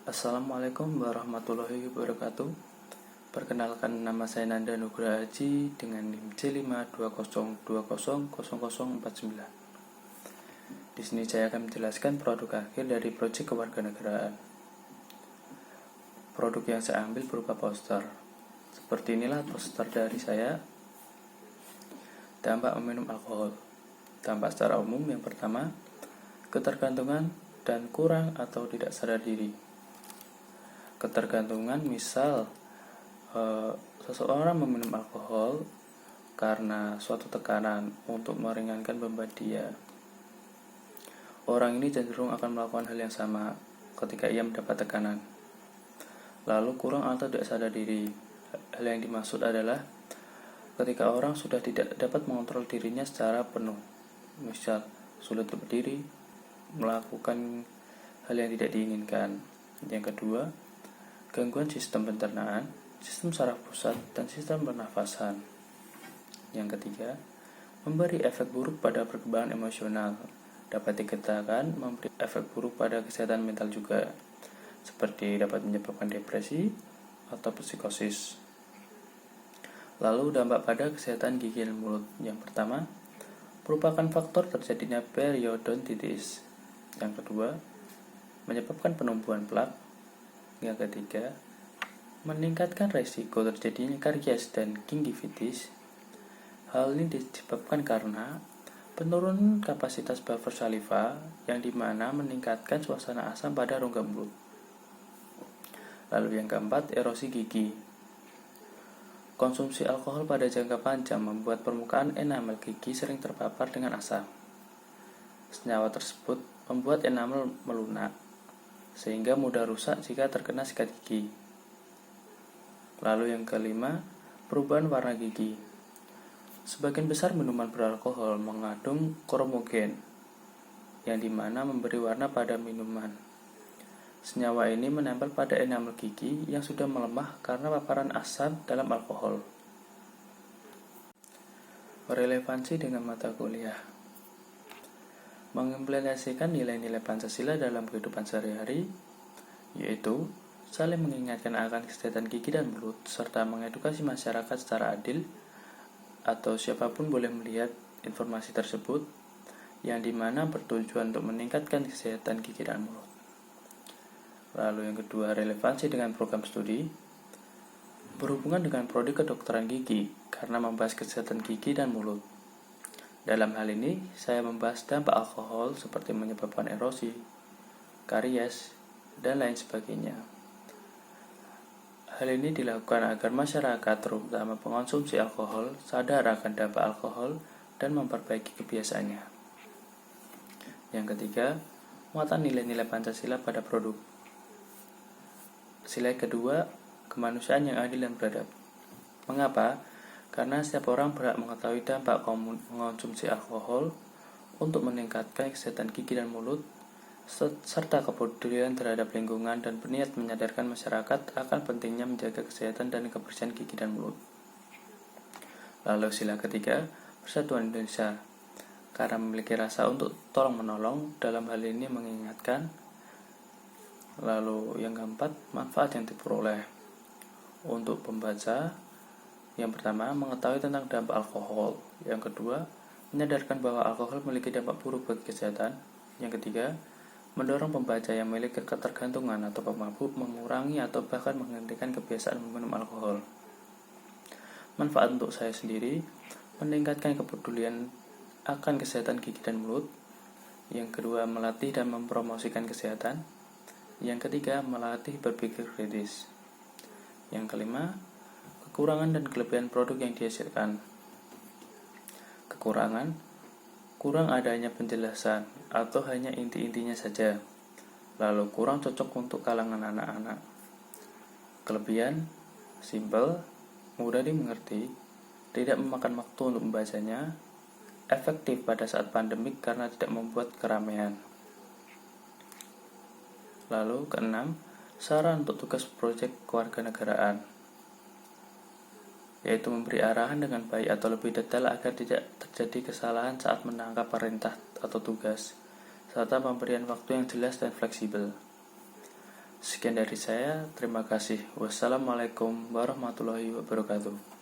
Assalamualaikum warahmatullahi wabarakatuh. Perkenalkan, nama saya Nanda Nugraha Haji dengan NIM C520200049. Di sini saya akan menjelaskan produk akhir dari proyek kewarganegaraan. Produk yang saya ambil berupa poster. Seperti inilah poster dari saya. Dampak meminum alkohol. Dampak secara umum yang pertama, ketergantungan dan kurang atau tidak sadar diri. Ketergantungan misal seseorang meminum alkohol karena suatu tekanan untuk meringankan beban dia. Orang ini cenderung akan melakukan hal yang sama ketika ia mendapat tekanan. Lalu kurang atau tidak sadar diri. Hal yang dimaksud adalah ketika orang sudah tidak dapat mengontrol dirinya secara penuh. Misal sulit berdiri, melakukan hal yang tidak diinginkan. Yang kedua, gangguan sistem pencernaan, sistem saraf pusat, dan sistem pernafasan. Yang ketiga, memberi efek buruk pada perkembangan emosional. Dapat dikatakan memberi efek buruk pada kesehatan mental juga, seperti dapat menyebabkan depresi atau psikosis. Lalu dampak pada kesehatan gigi dan mulut. Yang pertama, merupakan faktor terjadinya periodontitis. Yang kedua, menyebabkan penumbuhan plak. Yang ketiga, meningkatkan resiko terjadinya karies dan gingivitis. Hal ini disebabkan karena penurunan kapasitas buffer saliva yang dimana meningkatkan suasana asam pada rongga mulut. Lalu yang keempat, erosi gigi. Konsumsi alkohol pada jangka panjang membuat permukaan enamel gigi sering terpapar dengan asam. Senyawa tersebut membuat enamel melunak, sehingga mudah rusak jika terkena sikat gigi. Lalu yang kelima, perubahan warna gigi. Sebagian besar minuman beralkohol mengandung kromogen, yang dimana memberi warna pada minuman. Senyawa ini menempel pada enamel gigi yang sudah melemah karena paparan asam dalam alkohol. Relevansi dengan mata kuliah. Mengimplementasikan nilai-nilai Pancasila dalam kehidupan sehari-hari, yaitu saling mengingatkan akan kesehatan gigi dan mulut, serta mengedukasi masyarakat secara adil, atau siapapun boleh melihat informasi tersebut, yang dimana bertujuan untuk meningkatkan kesehatan gigi dan mulut. Lalu yang kedua, relevansi dengan program studi, berhubungan dengan prodi kedokteran gigi, karena membahas kesehatan gigi dan mulut. Dalam hal ini, saya membahas dampak alkohol seperti menyebabkan erosi, karies, dan lain sebagainya. Hal ini dilakukan agar masyarakat, terutama pengonsumsi alkohol, sadar akan dampak alkohol dan memperbaiki kebiasaannya. Yang ketiga, muatan nilai-nilai Pancasila pada produk. Sila kedua, kemanusiaan yang adil dan beradab. Mengapa? Karena setiap orang berhak mengetahui dampak mengonsumsi alkohol untuk meningkatkan kesehatan gigi dan mulut, serta kepedulian terhadap lingkungan dan berniat menyadarkan masyarakat akan pentingnya menjaga kesehatan dan kebersihan gigi dan mulut. Lalu sila ketiga, Persatuan Indonesia, karena memiliki rasa untuk tolong-menolong, dalam hal ini mengingatkan. Lalu yang keempat, manfaat yang diperoleh untuk pembaca. Yang pertama, mengetahui tentang dampak alkohol. Yang kedua, menyadarkan bahwa alkohol memiliki dampak buruk bagi kesehatan. Yang ketiga, mendorong pembaca yang memiliki ketergantungan atau pemabuk mengurangi atau bahkan menghentikan kebiasaan meminum alkohol. Manfaat untuk saya sendiri, meningkatkan kepedulian akan kesehatan gigi dan mulut. Yang kedua, melatih dan mempromosikan kesehatan. Yang ketiga, melatih berpikir kritis. Yang kelima, kekurangan dan kelebihan produk yang dihasilkan. Kekurangan, kurang adanya penjelasan atau hanya inti-intinya saja, lalu kurang cocok untuk kalangan anak-anak. Kelebihan, simpel, mudah dimengerti, tidak memakan waktu untuk membacanya, efektif pada saat pandemik karena tidak membuat keramaian. Lalu keenam, saran untuk tugas proyek kewarganegaraan, yaitu memberi arahan dengan baik atau lebih detail agar tidak terjadi kesalahan saat menangkap perintah atau tugas, serta pemberian waktu yang jelas dan fleksibel. Sekian dari saya, terima kasih. Wassalamualaikum warahmatullahi wabarakatuh.